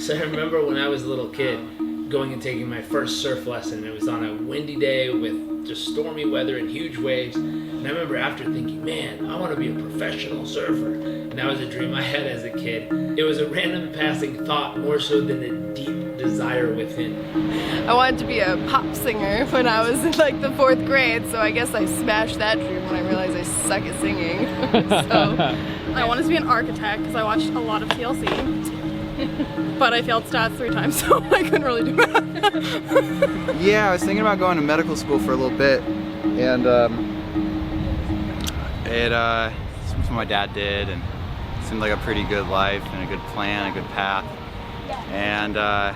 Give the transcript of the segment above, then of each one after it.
So I remember when I was a little kid going and taking my first surf lesson. It was on a windy day with just stormy weather and huge waves. And I remember after thinking, man, I want to be a professional surfer. And that was a dream I had as a kid. It was a random passing thought more so than a deep desire within. I wanted to be a pop singer when I was in like the 4th grade, so I guess I smashed that dream when I realized I suck at singing. So I wanted to be an architect because I watched a lot of TLC. But I failed stats 3 times, so I couldn't really do that. Yeah, I was thinking about going to medical school for a little bit, and something my dad did, and it seemed like a pretty good life and a good plan, a good path. And I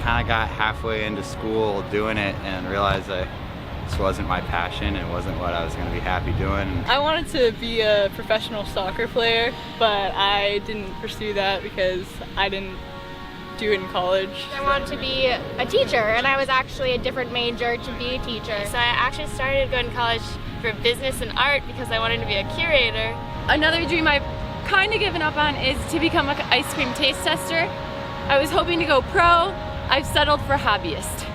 kind of got halfway into school doing it and realized that this wasn't my passion. It wasn't what I was going to be happy doing. I wanted to be a professional soccer player, but I didn't pursue that because I didn't do it in college. I wanted to be a teacher, and I was actually a different major to be a teacher. So I actually started going to college for business and art because I wanted to be a curator. Another dream I've kind of given up on is to become an ice cream taste tester. I was hoping to go pro. I've settled for hobbyist.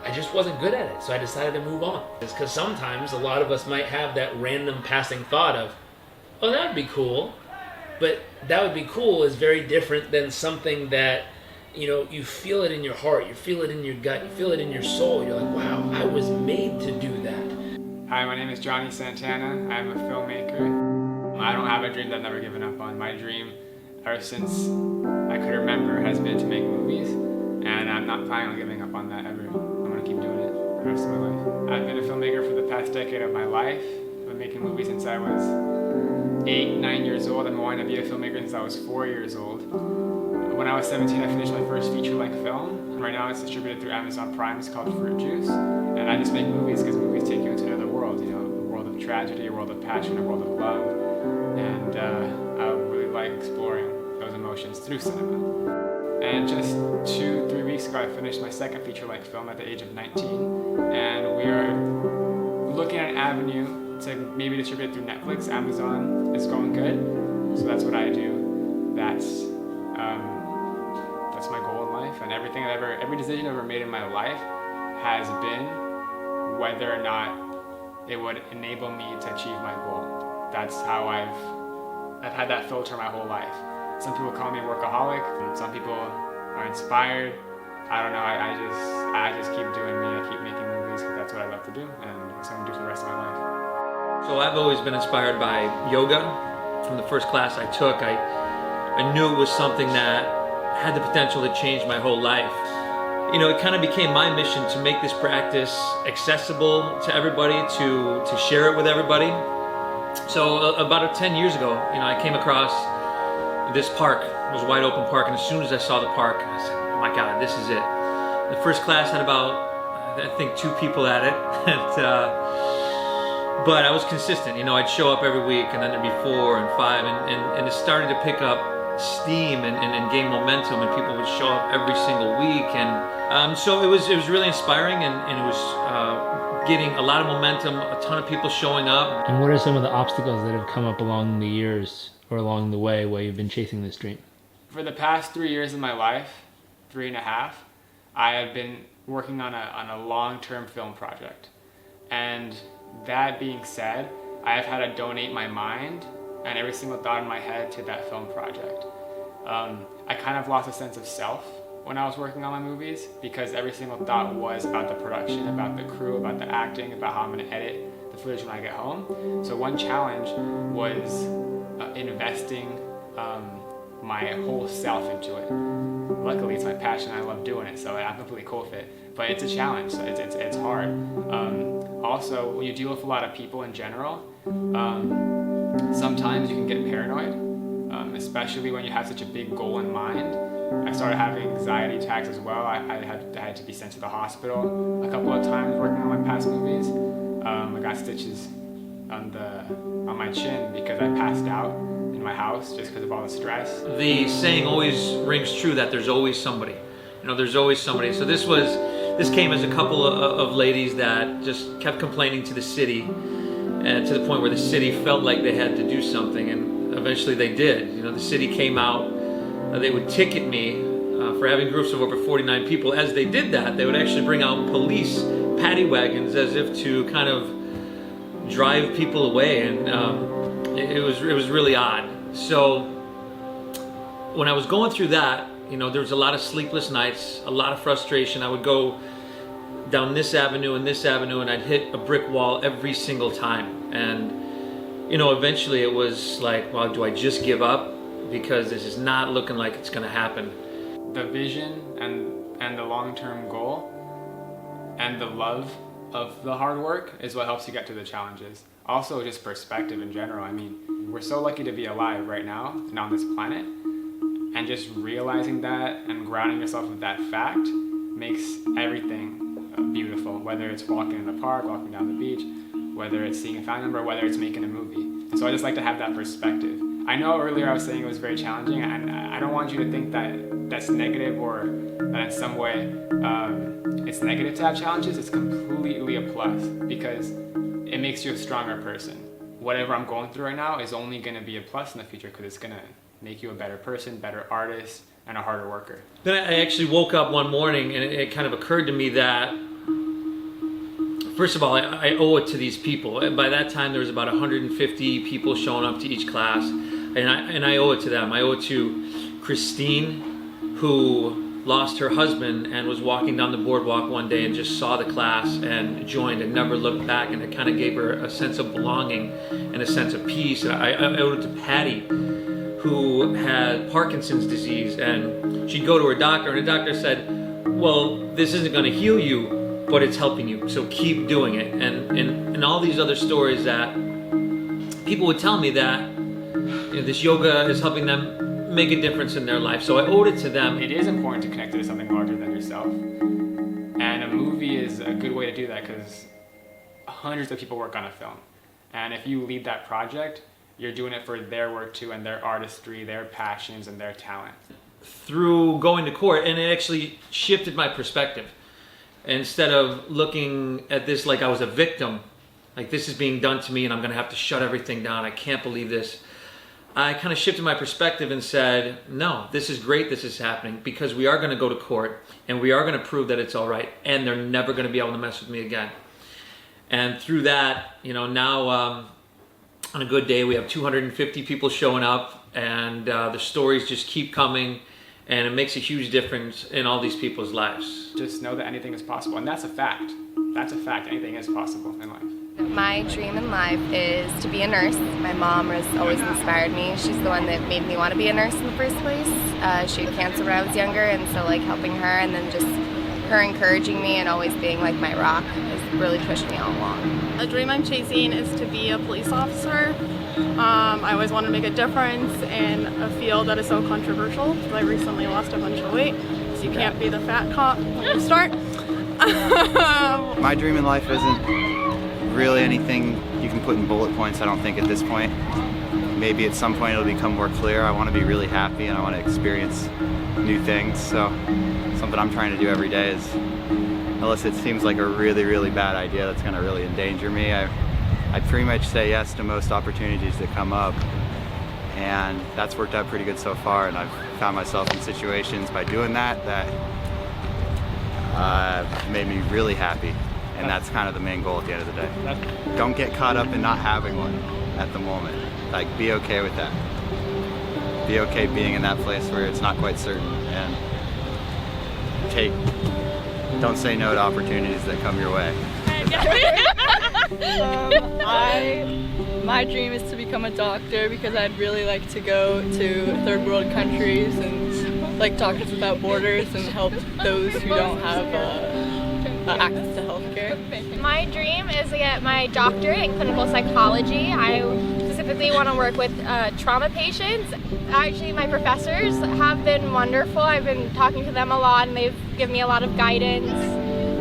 I just wasn't good at it, so I decided to move on. It's because sometimes a lot of us might have that random passing thought of, oh, that would be cool. But that would be cool is very different than something that, you know, you feel it in your heart, you feel it in your gut, you feel it in your soul. You're like, wow, I was made to do that. Hi, my name is Johnny Santana. I'm a filmmaker. I don't have a dream that I've never given up on. My dream, ever since I could remember, has been to make movies, and I'm not planning on giving up on that ever. I'm gonna keep doing it the rest of my life. I've been a filmmaker for the past decade of my life. I've been making movies since I was 8, 9 years old. I've been wanting to be a filmmaker since I was 4 years old. When I was 17, I finished my first feature-length film. Right now it's distributed through Amazon Prime. It's called Fruit Juice. And I just make movies because movies take you into another world, you know, a world of tragedy, a world of passion, a world of love. And I really like exploring those emotions through cinema. And just 2-3 weeks ago, I finished my second feature-length film at the age of 19. And we are looking at an avenue to maybe distribute it through Netflix. Amazon is going good, so that's what I do. That's my goal in life, and every decision I've ever made in my life has been whether or not it would enable me to achieve my goal. That's how I've had that filter my whole life. Some people call me a workaholic, and some people are inspired. I don't know, I just keep doing me. I keep making movies because that's what I love to do, and that's what I'm gonna do for the rest of my life. So I've always been inspired by yoga. From the first class I took, I knew it was something that had the potential to change my whole life. You know, it kind of became my mission to make this practice accessible to everybody, to share it with everybody. So about 10 years ago, you know, I came across this park. It was a wide open park, and as soon as I saw the park, I said, oh my God, this is it. The first class had about, I think, 2 people at it. But I was consistent, you know, I'd show up every week, and then there'd be 4 and 5, and it started to pick up steam and gain momentum, and people would show up every single week, and so it was really inspiring, and it was getting a lot of momentum, a ton of people showing up. And what are some of the obstacles that have come up along the years or along the way while you've been chasing this dream? For the past 3 years of my life, 3.5, I have been working on a long-term film project. And that being said, I have had to donate my mind and every single thought in my head to that film project. I kind of lost a sense of self when I was working on my movies because every single thought was about the production, about the crew, about the acting, about how I'm going to edit the footage when I get home. So one challenge was investing my whole self into it. Luckily, it's my passion. I love doing it, so I'm completely cool with it. But it's a challenge. So it's hard. Also, when you deal with a lot of people in general, sometimes you can get paranoid, especially when you have such a big goal in mind. I started having anxiety attacks as well. I had to be sent to the hospital a couple of times working on my past movies. I got stitches on my chin because I passed out in my house just because of all the stress. The saying always rings true that there's always somebody. You know, there's always somebody. So this came as a couple of ladies that just kept complaining to the city, and to the point where the city felt like they had to do something, and eventually they did. You know, the city came out they would ticket me for having groups of over 49 people. As they did that, they would actually bring out police paddy wagons as if to kind of drive people away, and it was really odd. So when I was going through that, you know, there was a lot of sleepless nights, a lot of frustration. I would go down this avenue and this avenue, and I'd hit a brick wall every single time. And, you know, eventually it was like, well, do I just give up? Because this is not looking like it's going to happen. The vision and the long-term goal and the love of the hard work is what helps you get to the challenges. Also, just perspective in general. I mean, we're so lucky to be alive right now and on this planet. And just realizing that and grounding yourself with that fact makes everything beautiful. Whether it's walking in the park, walking down the beach, whether it's seeing a family member, whether it's making a movie. So I just like to have that perspective. I know earlier I was saying it was very challenging, and I don't want you to think that that's negative or that in some way it's negative to have challenges. It's completely a plus because it makes you a stronger person. Whatever I'm going through right now is only going to be a plus in the future because it's going to make you a better person, better artist, and a harder worker. Then I actually woke up one morning and it kind of occurred to me that, first of all, I owe it to these people. And by that time, there was about 150 people showing up to each class, and I owe it to them. I owe it to Christine, who lost her husband and was walking down the boardwalk one day and just saw the class and joined and never looked back, and it kind of gave her a sense of belonging and a sense of peace. And I owe it to Patty, who had Parkinson's disease, and she'd go to her doctor, and the doctor said, well, this isn't going to heal you, but it's helping you, so keep doing it. And all these other stories that people would tell me that, you know, this yoga is helping them make a difference in their life. So I owed it to them. It is important to connect to something larger than yourself. And a movie is a good way to do that because hundreds of people work on a film. And if you lead that project, you're doing it for their work too, and their artistry, their passions, and their talent. Through going to court, and it actually shifted my perspective. Instead of looking at this like I was a victim, like this is being done to me and I'm going to have to shut everything down, I can't believe this, I kind of shifted my perspective and said, no, this is great, this is happening, because we are going to go to court and we are going to prove that it's all right, and they're never going to be able to mess with me again. And through that, you know, now on a good day we have 250 people showing up, and the stories just keep coming, and it makes a huge difference in all these people's lives. Just know that anything is possible, and that's a fact. That's a fact. Anything is possible in life. My dream in life is to be a nurse. My mom has always inspired me. She's the one that made me want to be a nurse in the first place. She had cancer when I was younger, and so like helping her and then just her encouraging me and always being like my rock has really pushed me all along. A dream I'm chasing is to be a police officer. I always want to make a difference in a field that is so controversial. I recently lost a bunch of weight, so you can't be the fat cop when you start. My dream in life isn't really anything you can put in bullet points, I don't think, at this point. Maybe at some point it'll become more clear. I want to be really happy and I want to experience new things. So something I'm trying to do every day is, unless it seems like a really, really bad idea that's going to really endanger me, I pretty much say yes to most opportunities that come up. And that's worked out pretty good so far, and I've found myself in situations by doing that made me really happy. And that's kind of the main goal at the end of the day. Don't get caught up in not having one at the moment. Like, be okay with that. Be okay being in that place where it's not quite certain, and don't say no to opportunities that come your way. My dream is to become a doctor because I'd really like to go to third world countries and like Doctors Without Borders and help those who don't have access to healthcare. My dream is to get my doctorate in clinical psychology. I specifically want to work with trauma patients. Actually, my professors have been wonderful. I've been talking to them a lot, and they've given me a lot of guidance.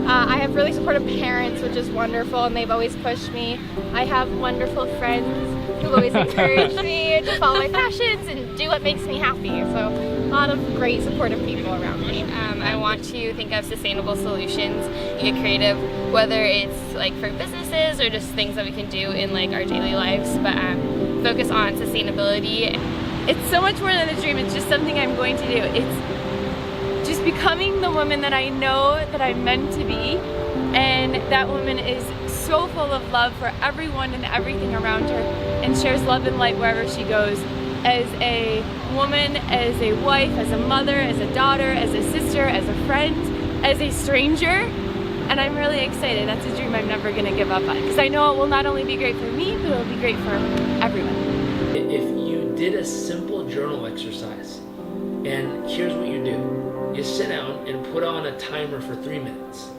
I have really supportive parents, which is wonderful, and they've always pushed me. I have wonderful friends who always encourage me to follow my passions and do what makes me happy. So a lot of great supportive people around me. I want to think of sustainable solutions and get creative, whether it's like for businesses or just things that we can do in like our daily lives, but focus on sustainability. it's so much more than a dream. It's just something I'm going to do. It's just becoming the woman that I know that I'm meant to be, and that woman is so full of love for everyone and everything around her, and shares love and light wherever she goes, as a woman, as a wife, as a mother, as a daughter, as a sister, as a friend, as a stranger. And I'm really excited. That's a dream I'm never going to give up on, because I know it will not only be great for me, but it will be great for everyone. If you did a simple journal exercise, and here's what you do. You sit down and put on a timer for 3 minutes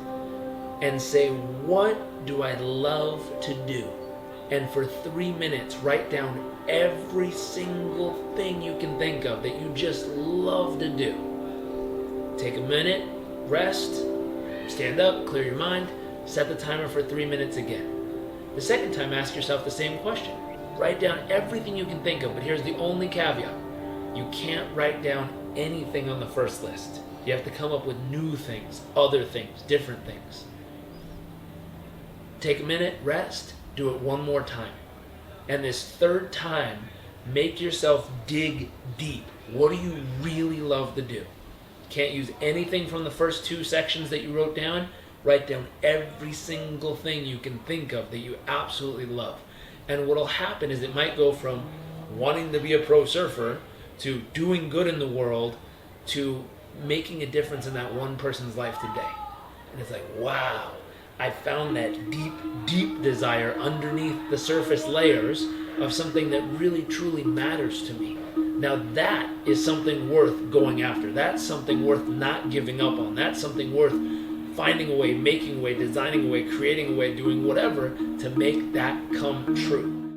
and say, what do I love to do? And for 3 minutes, write down every single thing you can think of that you just love to do. Take a minute, rest, stand up, clear your mind, set the timer for 3 minutes again. The second time, ask yourself the same question. Write down everything you can think of, but here's the only caveat. You can't write down anything on the first list. You have to come up with new things, other things, different things. Take a minute, rest, do it one more time. And this third time, make yourself dig deep. What do you really love to do? Can't use anything from the first 2 sections that you wrote down. Write down every single thing you can think of that you absolutely love. And what'll happen is it might go from wanting to be a pro surfer to doing good in the world to making a difference in that one person's life today. And it's like, wow, I found that deep, deep desire underneath the surface layers of something that really, truly matters to me. Now that is something worth going after. That's something worth not giving up on. That's something worth finding a way, making a way, designing a way, creating a way, doing whatever to make that come true.